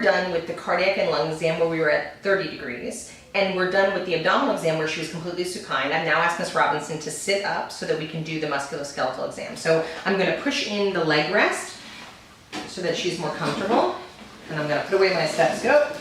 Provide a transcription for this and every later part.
we're done with the cardiac and lung exam where we were at 30 degrees, and we're done with the abdominal exam where she was completely supine, I've now asked Ms. Robinson to sit up so that we can do the musculoskeletal exam. So I'm going to push in the leg rest so that she's more comfortable, and I'm going to put away my stethoscope.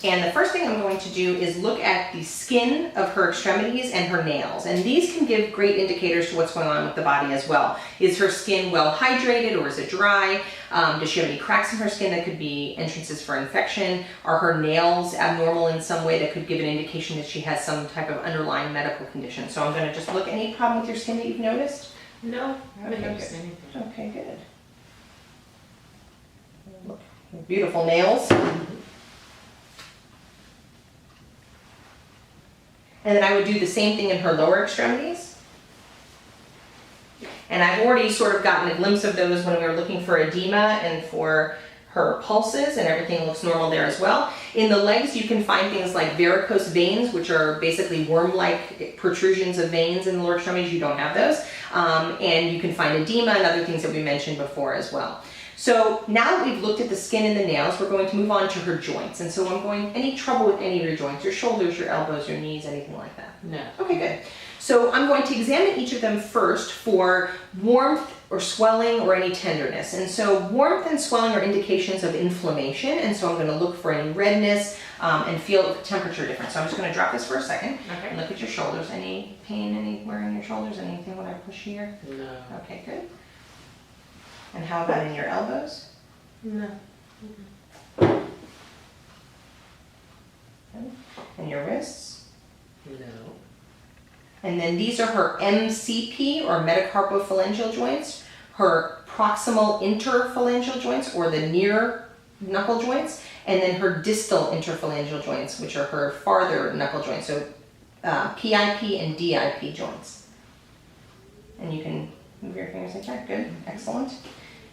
And the first thing I'm going to do is look at the skin of her extremities and her nails. And these can give great indicators to what's going on with the body as well. Is her skin well hydrated or is it dry? Does she have any cracks in her skin that could be entrances for infection? Are her nails abnormal in some way that could give an indication that she has some type of underlying medical condition? So I'm going to just look. Any problem with your skin that you've noticed? No, I haven't noticed anything. Okay, good. Beautiful nails. And then I would do the same thing in her lower extremities. And I've already sort of gotten a glimpse of those when we were looking for edema and for her pulses, and everything looks normal there as well. In the legs, you can find things like varicose veins, which are basically worm-like protrusions of veins in the lower extremities. You don't have those. And you can find edema and other things that we mentioned before as well. So now that we've looked at the skin and the nails, we're going to move on to her joints. And so I'm going, any trouble with any of your joints, your shoulders, your elbows, your knees, anything like that? No. Okay, good. So I'm going to examine each of them first for warmth or swelling or any tenderness. And so warmth and swelling are indications of inflammation. And so I'm going to look for any redness and feel the temperature difference. So I'm just going to drop this for a second. Okay. And look at your shoulders. Any pain anywhere in your shoulders? Anything when I push here? No. Okay, good. And how about in your elbows? No. Okay. And your wrists? No. And then these are her MCP or metacarpophalangeal joints, her proximal interphalangeal joints or the near knuckle joints, and then her distal interphalangeal joints, which are her farther knuckle joints, so PIP and DIP joints. And you can move your fingers like that. Good, excellent.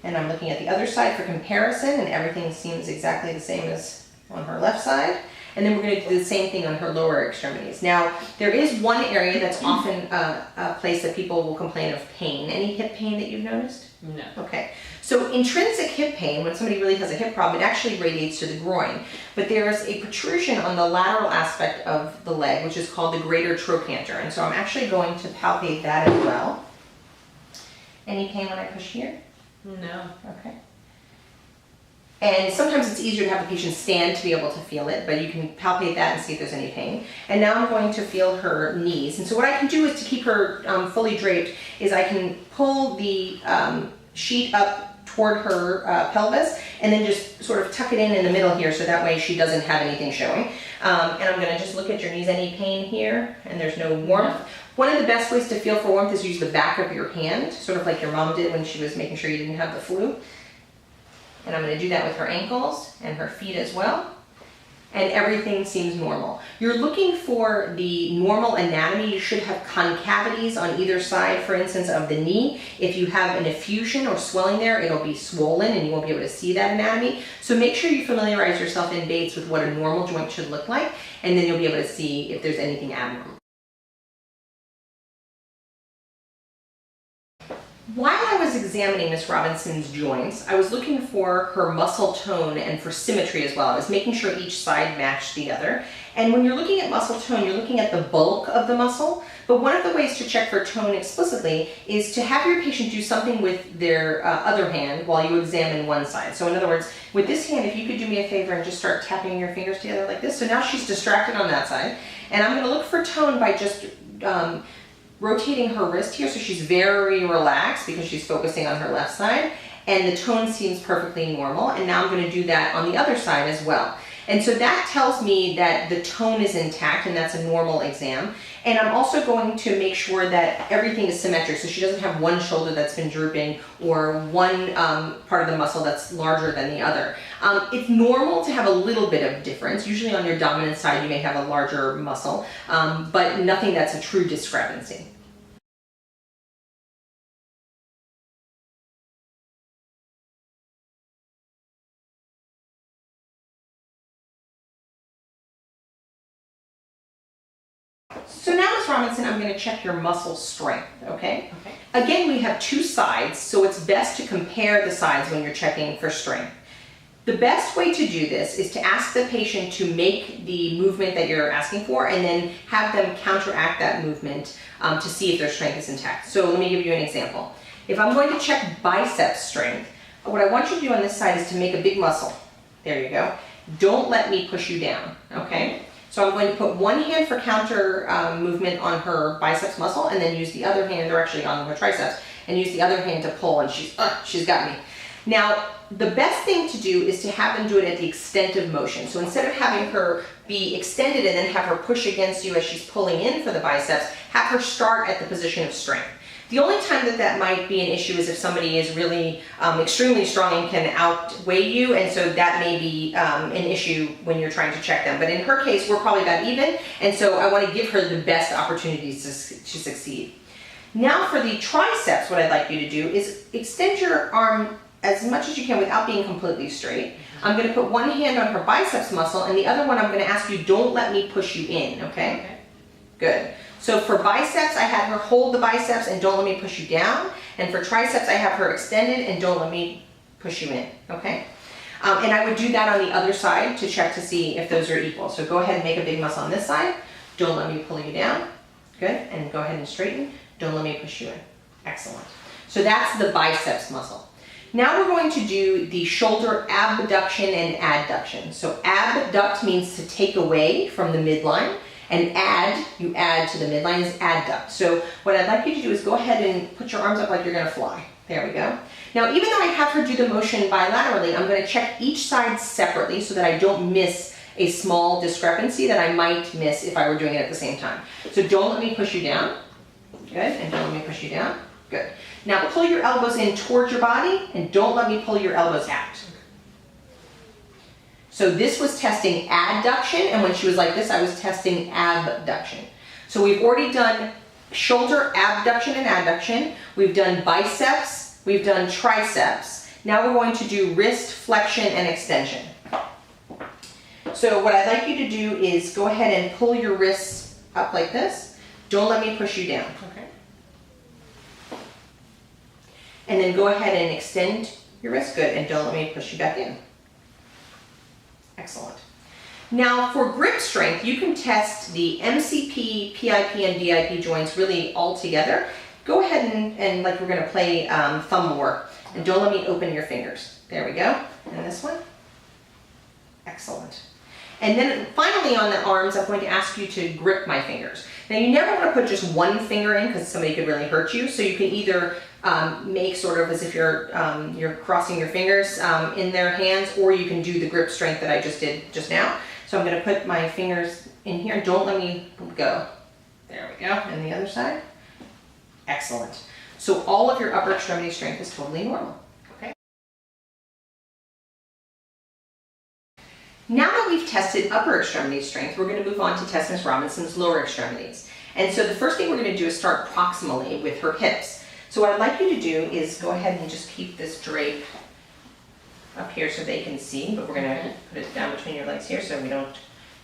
And I'm looking at the other side for comparison, and everything seems exactly the same as on her left side. And then we're going to do the same thing on her lower extremities. Now, there is one area that's often a place that people will complain of pain. Any hip pain that you've noticed? No. Okay. So intrinsic hip pain, when somebody really has a hip problem, it actually radiates to the groin. But there's a protrusion on the lateral aspect of the leg, which is called the greater trochanter. And so I'm actually going to palpate that as well. Any pain when I push here? No. Okay. And sometimes it's easier to have the patient stand to be able to feel it, but you can palpate that and see if there's any pain. And now I'm going to feel her knees. And so what I can do is to keep her fully draped is I can pull the sheet up toward her pelvis and then just sort of tuck it in the middle here so that way she doesn't have anything showing. And I'm going to just look at your knees. Any pain here? And there's no warmth. No. One of the best ways to feel for warmth is use the back of your hand, sort of like your mom did when she was making sure you didn't have the flu. And I'm going to do that with her ankles and her feet as well. And everything seems normal. You're looking for the normal anatomy. You should have concavities on either side, for instance, of the knee. If you have an effusion or swelling there, it'll be swollen and you won't be able to see that anatomy. So make sure you familiarize yourself in Bates with what a normal joint should look like, and then you'll be able to see if there's anything abnormal. While I was examining Ms. Robinson's joints, I was looking for her muscle tone and for symmetry as well. I was making sure each side matched the other. And when you're looking at muscle tone, you're looking at the bulk of the muscle. But one of the ways to check for tone explicitly is to have your patient do something with their other hand while you examine one side. So in other words, with this hand, if you could do me a favor and just start tapping your fingers together like this. So now she's distracted on that side. And I'm going to look for tone by just rotating her wrist here so she's very relaxed because she's focusing on her left side, and the tone seems perfectly normal. And now I'm going to do that on the other side as well. And so that tells me that the tone is intact, and that's a normal exam. And I'm also going to make sure that everything is symmetric, so she doesn't have one shoulder that's been drooping or one part of the muscle that's larger than the other. It's normal to have a little bit of difference. Usually on your dominant side you may have a larger muscle, but nothing that's a true discrepancy. So now, Ms. Robinson, I'm going to check your muscle strength, okay? Okay. Again, we have two sides, so it's best to compare the sides when you're checking for strength. The best way to do this is to ask the patient to make the movement that you're asking for and then have them counteract that movement to see if their strength is intact. So let me give you an example. If I'm going to check biceps strength, what I want you to do on this side is to make a big muscle. There you go. Don't let me push you down, okay? So I'm going to put one hand for counter movement on her biceps muscle and then use the other hand, or actually on her triceps, and use the other hand to pull, and she's got me. Now, the best thing to do is to have them do it at the extent of motion. So instead of having her be extended and then have her push against you as she's pulling in for the biceps, have her start at the position of strength. The only time that might be an issue is if somebody is really extremely strong and can outweigh you, and so that may be an issue when you're trying to check them. But in her case, we're probably about even, and so I want to give her the best opportunities to succeed. Now for the triceps, what I'd like you to do is extend your arm as much as you can without being completely straight. I'm going to put one hand on her biceps muscle, and the other one I'm going to ask you, don't let me push you in, okay? Good. So for biceps, I had her hold the biceps and don't let me push you down. And for triceps, I have her extended and don't let me push you in, okay? And I would do that on the other side to check to see if those are equal. So go ahead and make a big muscle on this side. Don't let me pull you down. Good. And go ahead and straighten. Don't let me push you in. Excellent. So that's the biceps muscle. Now we're going to do the shoulder abduction and adduction. So abduct means to take away from the midline, and you add to the midline is adduct. So what I'd like you to do is go ahead and put your arms up like you're going to fly. There we go. Now even though I have her do the motion bilaterally, I'm going to check each side separately so that I don't miss a small discrepancy that I might miss if I were doing it at the same time. So don't let me push you down. Good. And don't let me push you down. Good. Now pull your elbows in towards your body and don't let me pull your elbows out. So this was testing adduction, and when she was like this, I was testing abduction. So we've already done shoulder abduction and adduction. We've done biceps. We've done triceps. Now we're going to do wrist flexion and extension. So what I'd like you to do is go ahead and pull your wrists up like this. Don't let me push you down. Okay. And then go ahead and extend your wrist. Good. And don't let me push you back in. Excellent. Now for grip strength, you can test the MCP, PIP, and DIP joints really all together. Go ahead and like we're going to play thumb war. And don't let me open your fingers. There we go. And this one. Excellent. And then finally on the arms, I'm going to ask you to grip my fingers. Now you never want to put just one finger in because somebody could really hurt you. So you can either make sort of as if you're crossing your fingers in their hands, or you can do the grip strength that I just did just now. So I'm going to put my fingers in here. Don't let me go. There we go. And the other side. Excellent. So all of your upper extremity strength is totally normal. Okay. Now that we've tested upper extremity strength, we're going to move on to test Ms. Robinson's lower extremities. And so the first thing we're going to do is start proximally with her hips. So what I'd like you to do is go ahead and just keep this drape up here so they can see, but we're going to put it down between your legs here so we don't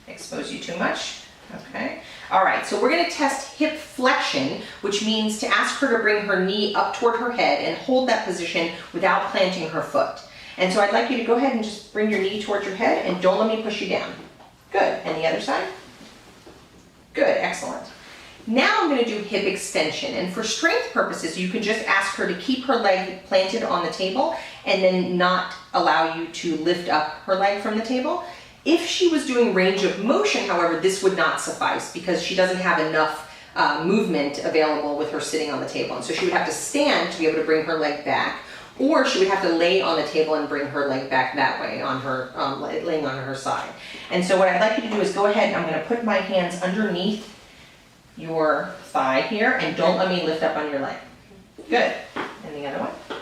expose you too much. Okay. All right, so we're going to test hip flexion, which means to ask her to bring her knee up toward her head and hold that position without planting her foot. And so I'd like you to go ahead and just bring your knee towards your head and don't let me push you down. Good. And the other side? Good. Excellent. Now I'm going to do hip extension. And for strength purposes, you can just ask her to keep her leg planted on the table and then not allow you to lift up her leg from the table. If she was doing range of motion, however, this would not suffice because she doesn't have enough movement available with her sitting on the table. And so she would have to stand to be able to bring her leg back, or she would have to lay on the table and bring her leg back that way, on her laying on her side. And so what I'd like you to do is go ahead and I'm going to put my hands underneath your thigh here and don't let me lift up on your leg. Good. And the other one.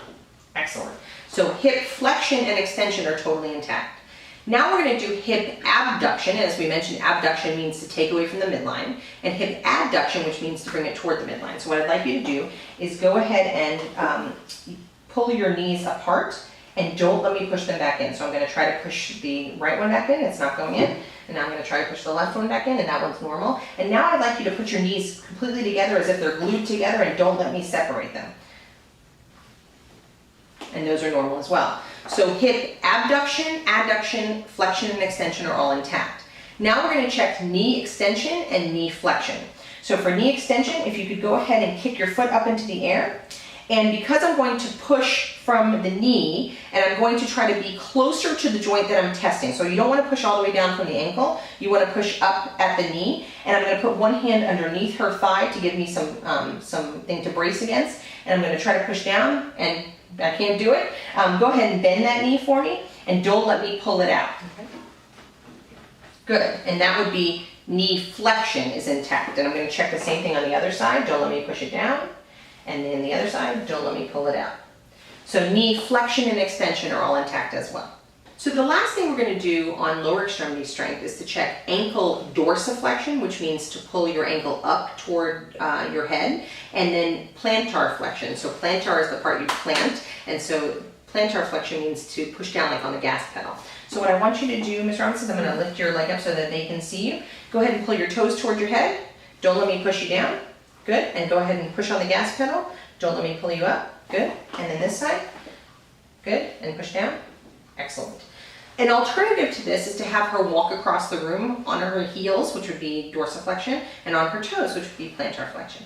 Excellent. So hip flexion and extension are totally intact. Now we're going to do hip abduction. As we mentioned, abduction means to take away from the midline, and hip adduction, which means to bring it toward the midline. So what I'd like you to do is go ahead and pull your knees apart and don't let me push them back in. So I'm going to try to push the right one back in. It's not going in. And now I'm going to try to push the left one back in, and that one's normal. And now I'd like you to put your knees completely together as if they're glued together and don't let me separate them. And those are normal as well. So hip abduction, adduction, flexion, and extension are all intact. Now we're going to check knee extension and knee flexion. So for knee extension, if you could go ahead and kick your foot up into the air. And because I'm going to push from the knee, and I'm going to try to be closer to the joint that I'm testing. So you don't want to push all the way down from the ankle. You want to push up at the knee. And I'm going to put one hand underneath her thigh to give me something to brace against. And I'm going to try to push down, and I can't do it. Go ahead and bend that knee for me, and don't let me pull it out. Okay. Good. And that would be knee flexion is intact. And I'm going to check the same thing on the other side. Don't let me push it down. And then the other side, don't let me pull it out. So knee flexion and extension are all intact as well. So the last thing we're going to do on lower extremity strength is to check ankle dorsiflexion, which means to pull your ankle up toward your head, and then plantar flexion. So plantar is the part you plant, and so plantar flexion means to push down like on the gas pedal. So what I want you to do, Ms. Robinson, is I'm going to lift your leg up so that they can see you. Go ahead and pull your toes toward your head. Don't let me push you down. Good, and go ahead and push on the gas pedal. Don't let me pull you up. Good, and then this side. Good, and push down. Excellent. An alternative to this is to have her walk across the room on her heels, which would be dorsiflexion, and on her toes, which would be plantar flexion.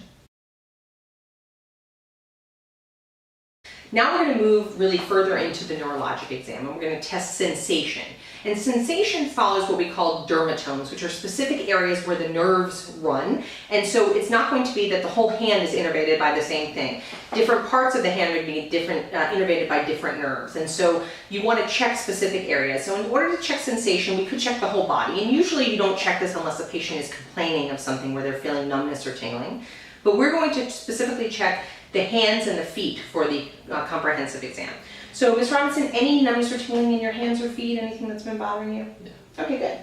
Now we're going to move really further into the neurologic exam, and we're going to test sensation. And sensation follows what we call dermatomes, which are specific areas where the nerves run. And so it's not going to be that the whole hand is innervated by the same thing. Different parts of the hand would be innervated by different nerves. And so you want to check specific areas. So in order to check sensation, we could check the whole body. And usually you don't check this unless the patient is complaining of something where they're feeling numbness or tingling. But we're going to specifically check the hands and the feet for the comprehensive exam. So, Ms. Robinson, any numbness or tingling in your hands or feet, anything that's been bothering you? No. Okay, good.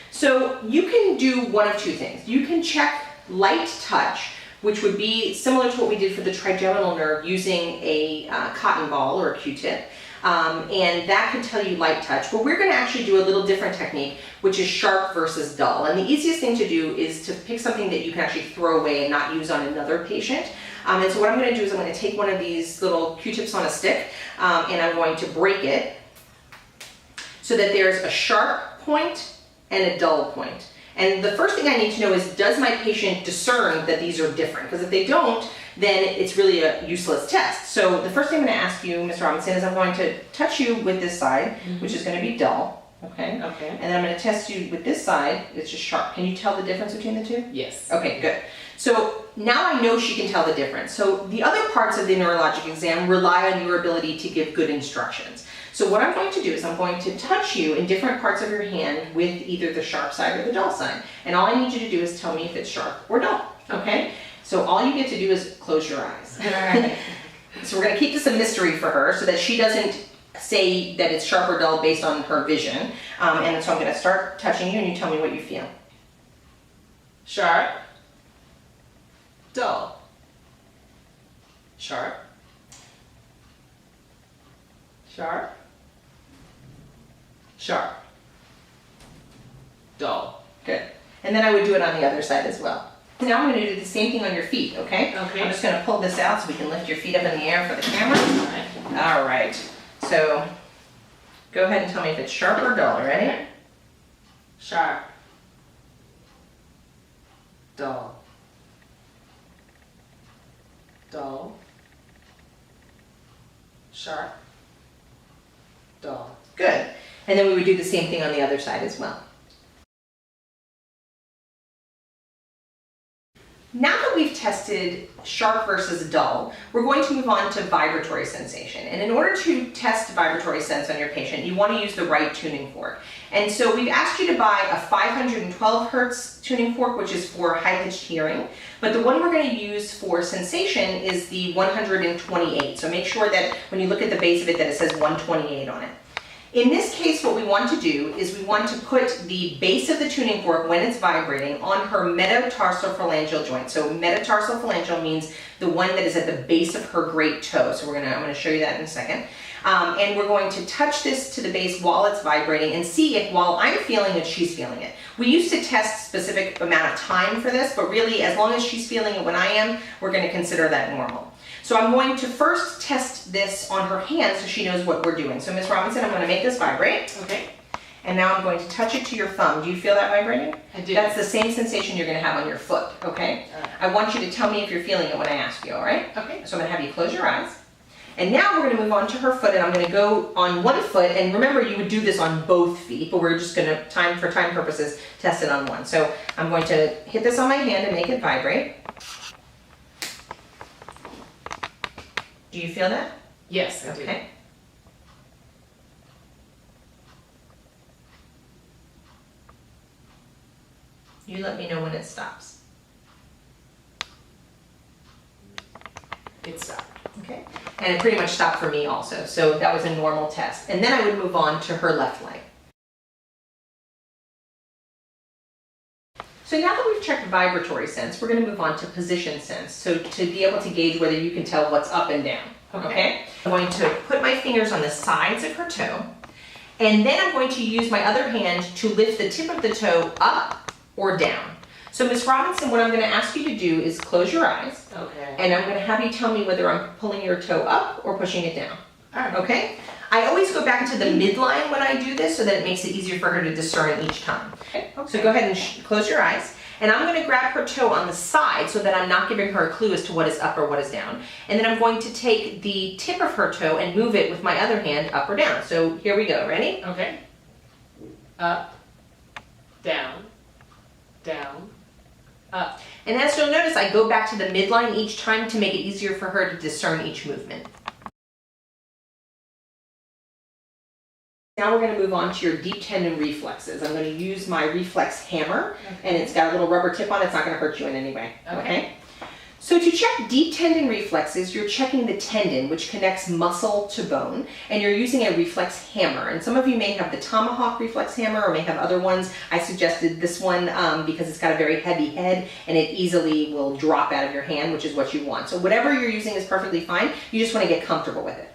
So you can do one of two things. You can check light touch, which would be similar to what we did for the trigeminal nerve using a cotton ball or a Q-tip. And that could tell you light touch. But we're going to actually do a little different technique, which is sharp versus dull. And the easiest thing to do is to pick something that you can actually throw away and not use on another patient. And so what I'm going to do is I'm going to take one of these little Q-tips on a stick, and I'm going to break it so that there's a sharp point and a dull point. And the first thing I need to know is, does my patient discern that these are different? Because if they don't, then it's really a useless test. So the first thing I'm going to ask you, Ms. Robinson, is I'm going to touch you with this side, which is going to be dull. Okay? Okay. And then I'm going to test you with this side, it's just sharp. Can you tell the difference between the two? Yes. Okay, good. So now I know she can tell the difference. So the other parts of the neurologic exam rely on your ability to give good instructions. So what I'm going to do is I'm going to touch you in different parts of your hand with either the sharp side or the dull side. And all I need you to do is tell me if it's sharp or dull, okay? So all you get to do is close your eyes. All right. So we're going to keep this a mystery for her so that she doesn't say that it's sharp or dull based on her vision. And so I'm going to start touching you and you tell me what you feel. Sharp. Dull. Sharp. Sharp. Sharp. Dull. Good. And then I would do it on the other side as well. Now I'm going to do the same thing on your feet, okay? Okay. I'm just going to pull this out so we can lift your feet up in the air for the camera. All right. All right. So go ahead and tell me if it's sharp or dull. Ready? Okay. Sharp. Dull. Dull. Sharp. Dull. Good. And then we would do the same thing on the other side as well. Now that we've tested sharp versus dull, we're going to move on to vibratory sensation. And in order to test vibratory sense on your patient, you want to use the right tuning fork. And so we've asked you to buy a 512 hertz tuning fork, which is for high-pitched hearing. But the one we're going to use for sensation is the 128. So make sure that when you look at the base of it that it says 128 on it. In this case, what we want to do is we want to put the base of the tuning fork when it's vibrating on her metatarsophalangeal joint. So metatarsophalangeal means the one that is at the base of her great toe. So I'm going to show you that in a second. And we're going to touch this to the base while it's vibrating and see if while I'm feeling it, she's feeling it. We used to test specific amount of time for this, but really as long as she's feeling it when I am, we're going to consider that normal. So I'm going to first test this on her hand so she knows what we're doing. So Miss Robinson, I'm going to make this vibrate. Okay. And now I'm going to touch it to your thumb. Do you feel that vibrating? I do. That's the same sensation you're going to have on your foot, okay? I want you to tell me if you're feeling it when I ask you, all right? Okay. So I'm going to have you close your eyes. And now we're going to move on to her foot, and I'm going to go on one foot. And remember, you would do this on both feet, but we're just going to, for time purposes, test it on one. So I'm going to hit this on my hand and make it vibrate. Do you feel that? Yes, I do. Okay. You let me know when it stops. It stopped. Okay. And it pretty much stopped for me also. So that was a normal test. And then I would move on to her left leg. So now that we've checked vibratory sense, we're going to move on to position sense. So to be able to gauge whether you can tell what's up and down. Okay? I'm going to put my fingers on the sides of her toe. And then I'm going to use my other hand to lift the tip of the toe up or down. So Miss Robinson, what I'm going to ask you to do is close your eyes. Okay. And I'm going to have you tell me whether I'm pulling your toe up or pushing it down. All right. Okay? I always go back to the midline when I do this so that it makes it easier for her to discern each time. Okay? So go ahead and close your eyes. And I'm going to grab her toe on the side so that I'm not giving her a clue as to what is up or what is down. And then I'm going to take the tip of her toe and move it with my other hand up or down. So here we go. Ready? Okay. Up, down, down, up. And as you'll notice, I go back to the midline each time to make it easier for her to discern each movement. Now we're going to move on to your deep tendon reflexes. I'm going to use my reflex hammer, and it's got a little rubber tip on it. It's not going to hurt you in any way. Okay? So to check deep tendon reflexes, you're checking the tendon, which connects muscle to bone, and you're using a reflex hammer. And some of you may have the tomahawk reflex hammer or may have other ones. I suggested this one because it's got a very heavy head and it easily will drop out of your hand, which is what you want. So whatever you're using is perfectly fine. You just want to get comfortable with it.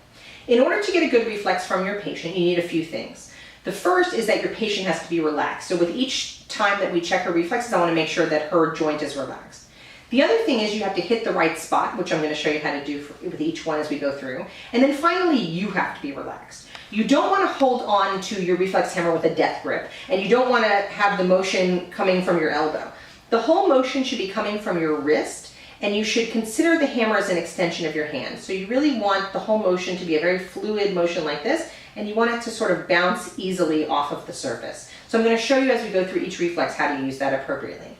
In order to get a good reflex from your patient, you need a few things. The first is that your patient has to be relaxed. So with each time that we check her reflexes, I want to make sure that her joint is relaxed. The other thing is you have to hit the right spot, which I'm going to show you how to do with each one as we go through. And then finally, you have to be relaxed. You don't want to hold on to your reflex hammer with a death grip, and you don't want to have the motion coming from your elbow. The whole motion should be coming from your wrist, and you should consider the hammer as an extension of your hand. So you really want the whole motion to be a very fluid motion like this, and you want it to sort of bounce easily off of the surface. So I'm going to show you as we go through each reflex how to use that appropriately.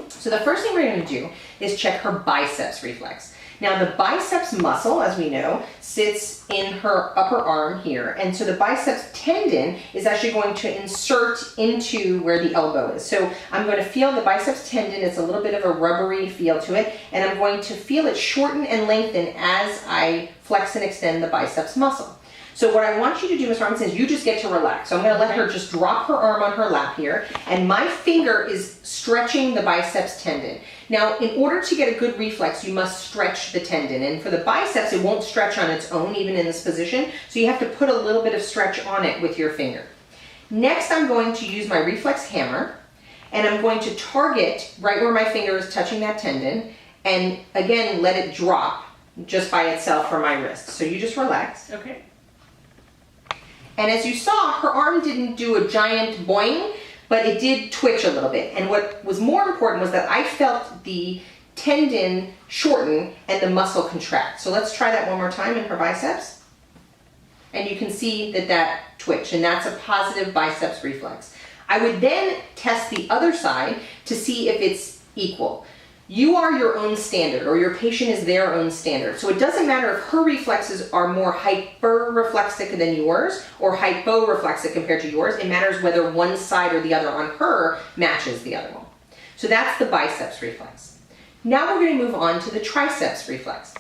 So the first thing we're going to do is check her biceps reflex. Now the biceps muscle, as we know, sits in her upper arm here, and so the biceps tendon is actually going to insert into where the elbow is. So I'm going to feel the biceps tendon. It's a little bit of a rubbery feel to it, and I'm going to feel it shorten and lengthen as I flex and extend the biceps muscle. So what I want you to do, Ms. Robinson, is you just get to relax. So I'm going to let her just drop her arm on her lap here, and my finger is stretching the biceps tendon. Now, in order to get a good reflex, you must stretch the tendon. And for the biceps, it won't stretch on its own, even in this position. So you have to put a little bit of stretch on it with your finger. Next, I'm going to use my reflex hammer, and I'm going to target right where my finger is touching that tendon, and again, let it drop just by itself from my wrist. So you just relax. Okay. And as you saw, her arm didn't do a giant boing, but it did twitch a little bit. And what was more important was that I felt the tendon shorten and the muscle contract. So let's try that one more time in her biceps. And you can see that that twitch, and that's a positive biceps reflex. I would then test the other side to see if it's equal. You are your own standard, or your patient is their own standard. So it doesn't matter if her reflexes are more hyper-reflexic than yours or hypo-reflexic compared to yours. It matters whether one side or the other on her matches the other one. So that's the biceps reflex. Now we're going to move on to the triceps reflex.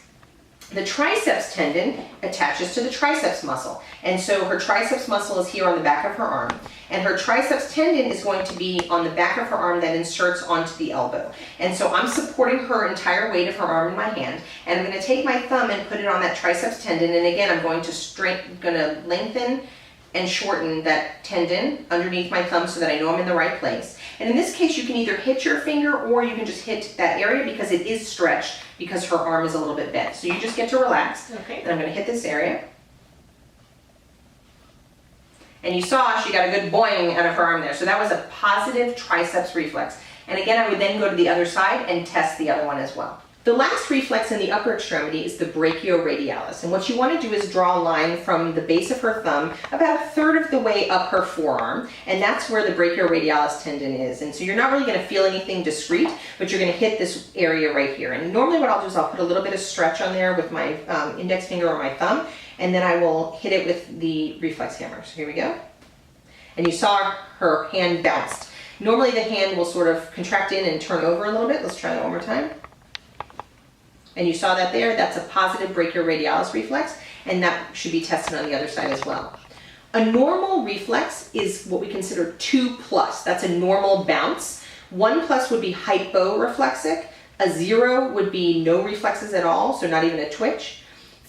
The triceps tendon attaches to the triceps muscle. And so her triceps muscle is here on the back of her arm. And her triceps tendon is going to be on the back of her arm that inserts onto the elbow. And so I'm supporting her entire weight of her arm in my hand. And I'm going to take my thumb and put it on that triceps tendon. And again, I'm going to lengthen and shorten that tendon underneath my thumb so that I know I'm in the right place. And in this case, you can either hit your finger or you can just hit that area because it is stretched because her arm is a little bit bent. So you just get to relax. Okay. And I'm going to hit this area. And you saw she got a good boing out of her arm there. So that was a positive triceps reflex. And again, I would then go to the other side and test the other one as well. The last reflex in the upper extremity is the brachioradialis. And what you want to do is draw a line from the base of her thumb about a third of the way up her forearm. And that's where the brachioradialis tendon is. And so you're not really going to feel anything discrete, but you're going to hit this area right here. And normally what I'll do is I'll put a little bit of stretch on there with my index finger or my thumb. And then I will hit it with the reflex hammer. So here we go. And you saw her hand bounced. Normally the hand will sort of contract in and turn over a little bit. Let's try that one more time. And you saw that there, that's a positive brachioradialis reflex, and that should be tested on the other side as well. A normal reflex is what we consider 2+. That's a normal bounce. 1+ would be hyporeflexic. A 0 would be no reflexes at all, so not even a twitch.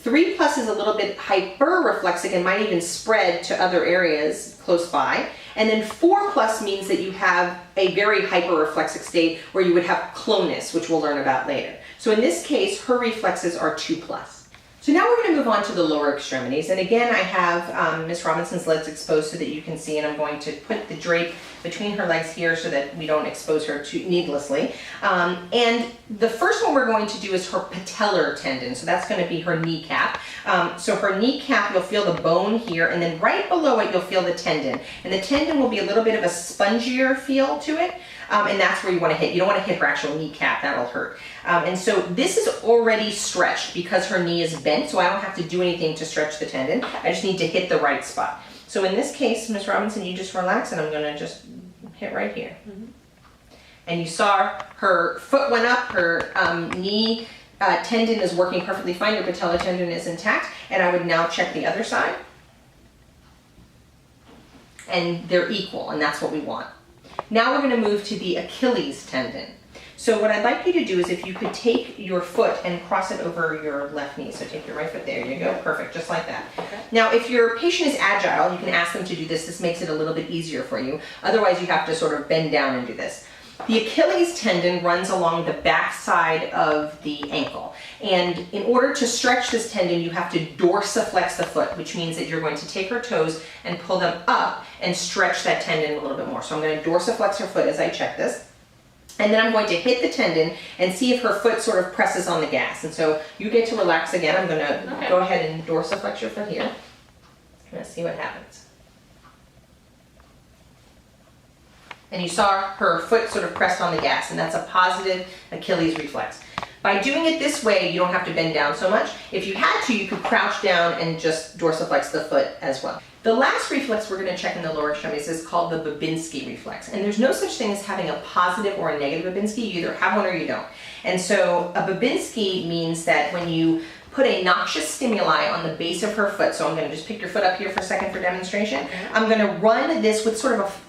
3+ is a little bit hyperreflexic and might even spread to other areas close by. And then 4+ means that you have a very hyperreflexic state where you would have clonus, which we'll learn about later. So in this case, her reflexes are 2+. So now we're going to move on to the lower extremities. And again, I have Miss Robinson's legs exposed so that you can see, and I'm going to put the drape between her legs here so that we don't expose her too needlessly. And the first one we're going to do is her patellar tendon. So that's going to be her kneecap. So her kneecap, you'll feel the bone here, and then right below it, you'll feel the tendon. And the tendon will be a little bit of a spongier feel to it. And that's where you want to hit. You don't want to hit her actual kneecap, that'll hurt. And so this is already stretched because her knee is bent, so I don't have to do anything to stretch the tendon. I just need to hit the right spot. So in this case, Miss Robinson, you just relax, and I'm going to just hit right here. Mm-hmm. And you saw her foot went up, her knee tendon is working perfectly fine, your patellar tendon is intact, and I would now check the other side. And they're equal, and that's what we want. Now we're going to move to the Achilles tendon. So what I'd like you to do is if you could take your foot and cross it over your left knee. So take your right foot, there you go, perfect, just like that. Okay. Now if your patient is agile, you can ask them to do this. This makes it a little bit easier for you. Otherwise you have to sort of bend down and do this. The Achilles tendon runs along the back side of the ankle. And in order to stretch this tendon, you have to dorsiflex the foot, which means that you're going to take her toes and pull them up and stretch that tendon a little bit more. So I'm going to dorsiflex her foot as I check this. And then I'm going to hit the tendon and see if her foot sort of presses on the gas. And so you get to relax again. I'm going to go ahead and dorsiflex your foot here. Let's see what happens. And you saw her foot sort of pressed on the gas, and that's a positive Achilles reflex. By doing it this way, you don't have to bend down so much. If you had to, you could crouch down and just dorsiflex the foot as well. The last reflex we're going to check in the lower extremities is called the Babinski reflex. And there's no such thing as having a positive or a negative Babinski. You either have one or you don't. And so a Babinski means that when you put a noxious stimuli on the base of her foot, so I'm going to just pick your foot up here for a second for demonstration. I'm going to run this with sort of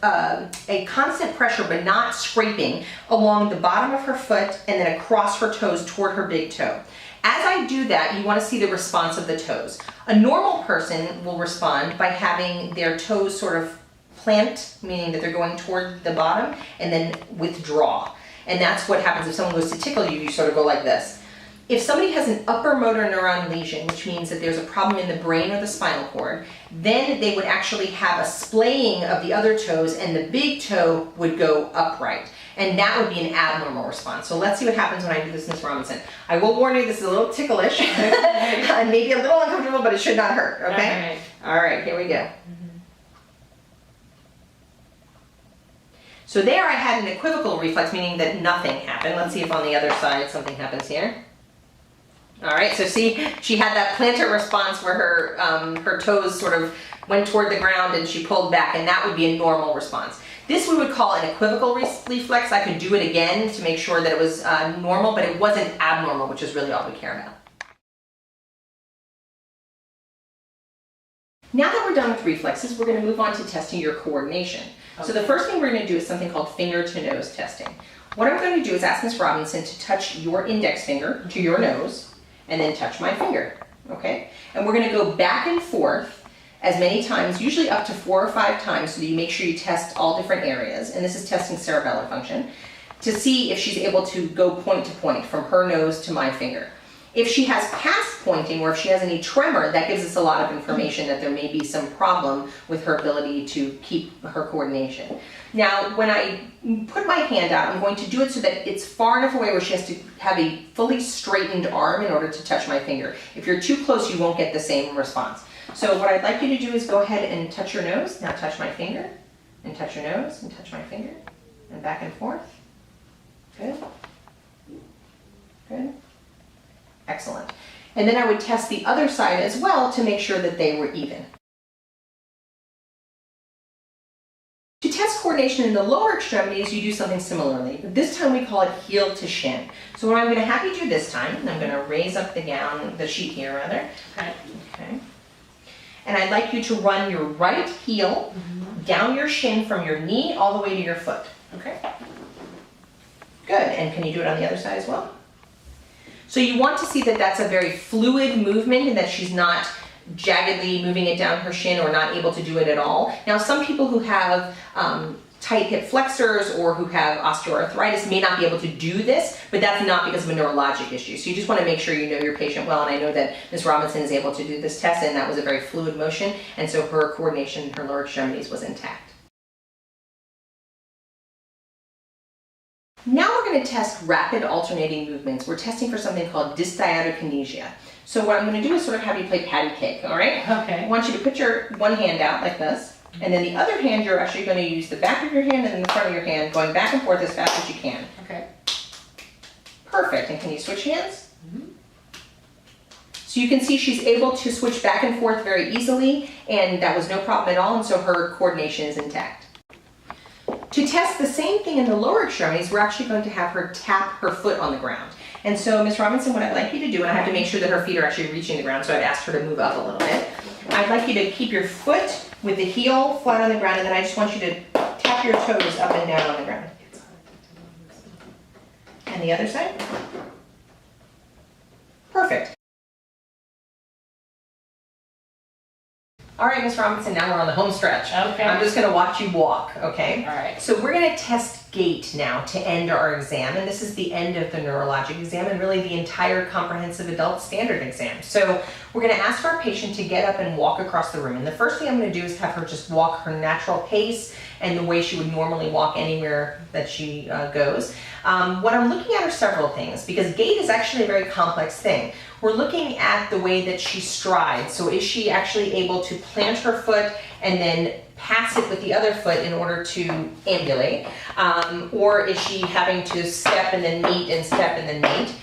a constant pressure, but not scraping, along the bottom of her foot and then across her toes toward her big toe. As I do that, you want to see the response of the toes. A normal person will respond by having their toes sort of plant, meaning that they're going toward the bottom, and then withdraw. And that's what happens if someone goes to tickle you, you sort of go like this. If somebody has an upper motor neuron lesion, which means that there's a problem in the brain or the spinal cord, then they would actually have a splaying of the other toes and the big toe would go upright. And that would be an abnormal response. So let's see what happens when I do this, Ms. Robinson. I will warn you, this is a little ticklish, and maybe a little uncomfortable, but it should not hurt, okay? All right, here we go. Mm-hmm. So there I had an equivocal reflex, meaning that nothing happened. Let's see if on the other side something happens here. All right, so see, she had that plantar response where her toes sort of went toward the ground and she pulled back, and that would be a normal response. This we would call an equivocal reflex. I could do it again to make sure that it was normal, but it wasn't abnormal, which is really all we care about. Now that we're done with reflexes, we're going to move on to testing your coordination. Okay. So the first thing we're going to do is something called finger-to-nose testing. What I'm going to do is ask Ms. Robinson to touch your index finger to your nose, and then touch my finger, okay? And we're going to go back and forth as many times, usually up to 4 or 5 times, so that you make sure you test all different areas, and this is testing cerebellar function, to see if she's able to go point to point from her nose to my finger. If she has past pointing or if she has any tremor, that gives us a lot of information that there may be some problem with her ability to keep her coordination. Now, when I put my hand out, I'm going to do it so that it's far enough away where she has to have a fully straightened arm in order to touch my finger. If you're too close, you won't get the same response. So what I'd like you to do is go ahead and touch your nose. Now touch my finger, and touch your nose, and touch my finger, and back and forth. Good. Good. Excellent. And then I would test the other side as well to make sure that they were even. To test coordination in the lower extremities, you do something similarly, but this time we call it heel to shin. So what I'm going to have you do this time, and I'm going to raise up the gown, the sheet here rather. Okay. Okay. And I'd like you to run your right heel down your shin from your knee all the way to your foot. Okay. Good. And can you do it on the other side as well? So you want to see that that's a very fluid movement and that she's not jaggedly moving it down her shin or not able to do it at all. Now, some people who have tight hip flexors or who have osteoarthritis may not be able to do this, but that's not because of a neurologic issue. So you just want to make sure you know your patient well, and I know that Ms. Robinson is able to do this test, and that was a very fluid motion, and so her coordination in her lower extremities was intact. Now we're going to test rapid alternating movements. We're testing for something called dysdiadokinesia. So what I'm going to do is sort of have you play patty cake, all right? Okay. I want you to put your one hand out like this, and then the other hand you're actually going to use the back of your hand and then the front of your hand, going back and forth as fast as you can. Okay. Perfect. And can you switch hands? So you can see she's able to switch back and forth very easily, and that was no problem at all, and so her coordination is intact. To test the same thing in the lower extremities, we're actually going to have her tap her foot on the ground. And so, Ms. Robinson, what I'd like you to do, and I have to make sure that her feet are actually reaching the ground, so I've asked her to move up a little bit. I'd like you to keep your foot with the heel flat on the ground, and then I just want you to tap your toes up and down on the ground. And the other side? Perfect. All right, Ms. Robinson, now we're on the home stretch. Okay. I'm just going to watch you walk, okay? All right. So we're going to test gait now to end our exam, and this is the end of the neurologic exam and really the entire comprehensive adult standard exam. So we're going to ask our patient to get up and walk across the room, and the first thing I'm going to do is have her just walk her natural pace and the way she would normally walk anywhere that she goes. What I'm looking at are several things, because gait is actually a very complex thing. We're looking at the way that she strides. So is she actually able to plant her foot and then pass it with the other foot in order to ambulate? Or is she having to step and then meet and step and then meet?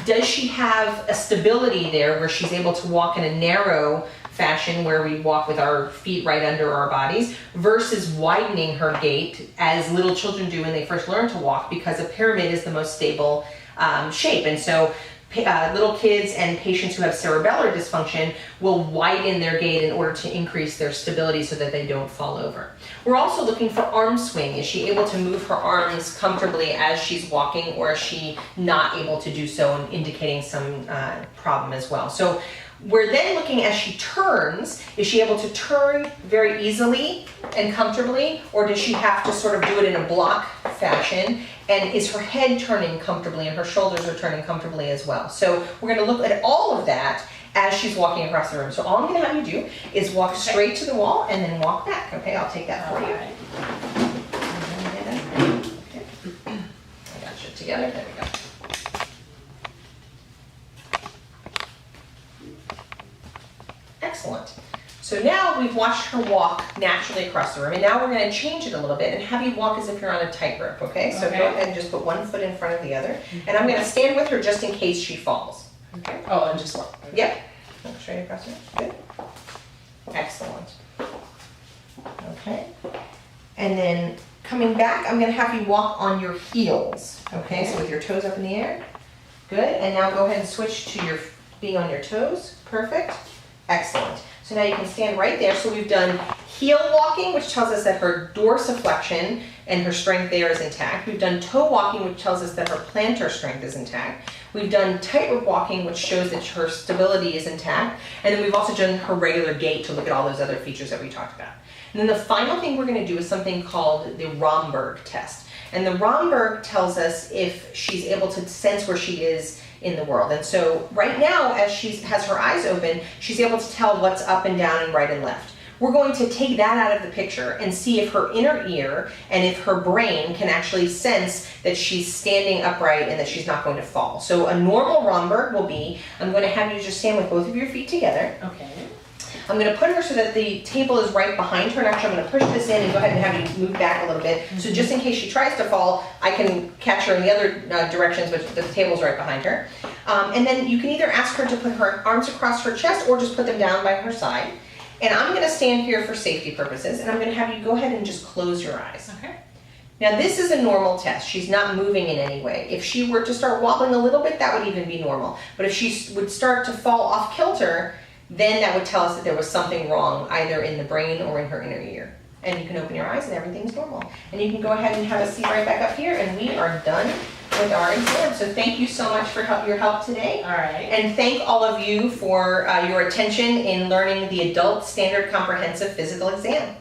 Does she have a stability there where she's able to walk in a narrow fashion where we walk with our feet right under our bodies versus widening her gait as little children do when they first learn to walk, because a pyramid is the most stable shape. And so little kids and patients who have cerebellar dysfunction will widen their gait in order to increase their stability so that they don't fall over. We're also looking for arm swing. Is she able to move her arms comfortably as she's walking, or is she not able to do so, and indicating some problem as well? So we're then looking as she turns, is she able to turn very easily and comfortably, or does she have to sort of do it in a block fashion? And is her head turning comfortably and her shoulders are turning comfortably as well? So we're going to look at all of that as she's walking across the room. So all I'm going to have you do is walk straight to the wall and then walk back. Okay, I'll take that for you. Right. Okay. I got you together. There we go. Excellent. So now we've watched her walk naturally across the room, and now we're going to change it a little bit and have you walk as if you're on a tightrope, okay? So Okay. go ahead and just put one foot in front of the other, and I'm going to stand with her just in case she falls. Okay. Oh, and just walk. Yep. Walk straight across the room. Good. Excellent. Okay. And then coming back, I'm going to have you walk on your heels, okay? So with your toes up in the air. Good. And now go ahead and switch to your being on your toes. Perfect. Excellent. So now you can stand right there. So we've done heel walking, which tells us that her dorsiflexion and her strength there is intact. We've done toe walking, which tells us that her plantar strength is intact. We've done tightrope walking, which shows that her stability is intact. And then we've also done her regular gait to look at all those other features that we talked about. And then the final thing we're going to do is something called the Romberg test. And the Romberg tells us if she's able to sense where she is in the world. And so right now, as she has her eyes open, she's able to tell what's up and down and right and left. We're going to take that out of the picture and see if her inner ear and if her brain can actually sense that she's standing upright and that she's not going to fall. So a normal Romberg will be, I'm going to have you just stand with both of your feet together. Okay. I'm going to put her so that the table is right behind her, and actually I'm going to push this in and go ahead and have you move back a little bit. So just in case she tries to fall, I can catch her in the other directions, but the table's right behind her. And then you can either ask her to put her arms across her chest or just put them down by her side. And I'm going to stand here for safety purposes, and I'm going to have you go ahead and just close your eyes. Okay. Now this is a normal test. She's not moving in any way. If she were to start wobbling a little bit, that would even be normal. But if she would start to fall off kilter, then that would tell us that there was something wrong either in the brain or in her inner ear. And you can open your eyes and everything's normal. And you can go ahead and have a seat right back up here, and we are done with our exam. So thank you so much for your help today. All right. And thank all of you for your attention in learning the Adult Standard Comprehensive Physical Exam.